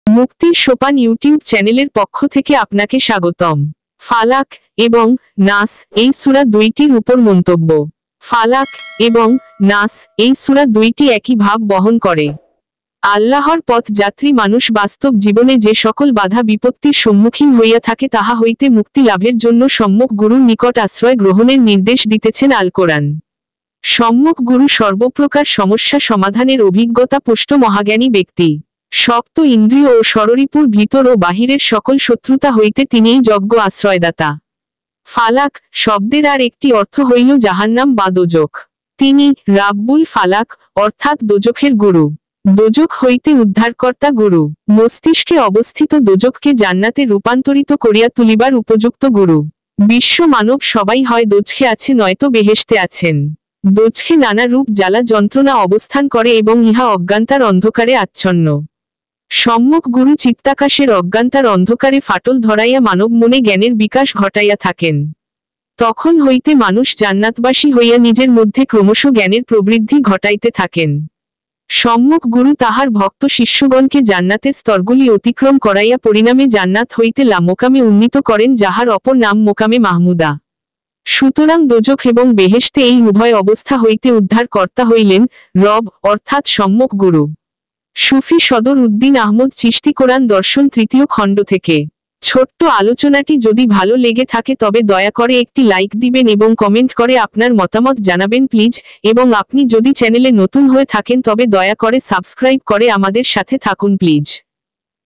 মুক্তির সোপান ইউটিউব চ্যানেলের পক্ষ থেকে আপনাকে স্বাগতম। ফালাক এবং নাস এই সূরা দুইটির উপর মন্তব্য। ফালাক এবং নাস এই সূরা দুইটি একই ভাব বহন করে। আল্লাহর পথ যাত্রী মানুষ বাস্তব জীবনে যে সকল বাধা বিপত্তির সম্মুখীন হইয়া থাকে তাহা হইতে মুক্তি লাভের জন্য সম্যক গুরুর নিকট আশ্রয় গ্রহণের নির্দেশ দিতেছেন আল কোরআন। সম্যক গুরু সর্বপ্রকার সমস্যা সমাধানের অভিজ্ঞতা পুষ্ট মহাজ্ঞানী ব্যক্তি। শক্ত ইন্দ্রিয় ও শরীরপুর ভিতর ও বাহিরের সকল শত্রুতা হইতে তিনিই যজ্ঞ আশ্রয়দাতা। ফালাক শব্দের আর একটি অর্থ হইল জাহান্নাম বা দোজখ। তিনি রাব্বুল ফালাক অর্থাৎ দোজখের গুরু। দোজখ হইতে উদ্ধারকর্তা গুরু। মস্তিষ্কে অবস্থিত দোজখকে জান্নাতে রূপান্তরিত করিয়া তুলিবার উপযুক্ত গুরু। বিশ্ব মানব সবাই হয় দোজখে আছে নয়তো বেহেশতে আছেন। দোজখে নানা রূপ জ্বালা যন্ত্রণা অবস্থান করে এবং ইহা অজ্ঞানতার অন্ধকারে আচ্ছন্ন। সম্যক গুরু চিত্তাকাশের অজ্ঞানতার অন্ধকারে ফাটল ধরাইয়া মানব মনে জ্ঞানের বিকাশ ঘটাইয়া থাকেন। তখন হইতে মানুষ জান্নাতবাসী হইয়া নিজের মধ্যে ক্রমশ জ্ঞানের প্রবৃদ্ধি ঘটাইতে থাকেন। সম্যক গুরু তাহার ভক্ত শিষ্যগণকে জান্নাতের স্তরগুলি অতিক্রম করাইয়া পরিণামে জান্নাত হইতে মোকামে উন্নীত করেন, যাহার অপর নাম মোকামে মাহমুদা। সুতরাং দোজখ এবং বেহেশতে এই উভয় অবস্থা হইতে উদ্ধার কর্তা হইলেন রব অর্থাৎ সম্যক গুরু। সুফি সদর উদ্দিন আহমদ চিশতি কোরআন দর্শন 3য় খণ্ড থেকে। ছোট্ট আলোচনাটি যদি ভালো লেগে থাকে তবে দয়া করে একটি লাইক দিবেন এবং কমেন্ট করে আপনার মতামত জানাবেন প্লিজ। এবং আপনি যদি চ্যানেলে নতুন হয়ে থাকেন তবে দয়া করে সাবস্ক্রাইব করে আমাদের সাথে থাকুন প্লিজ।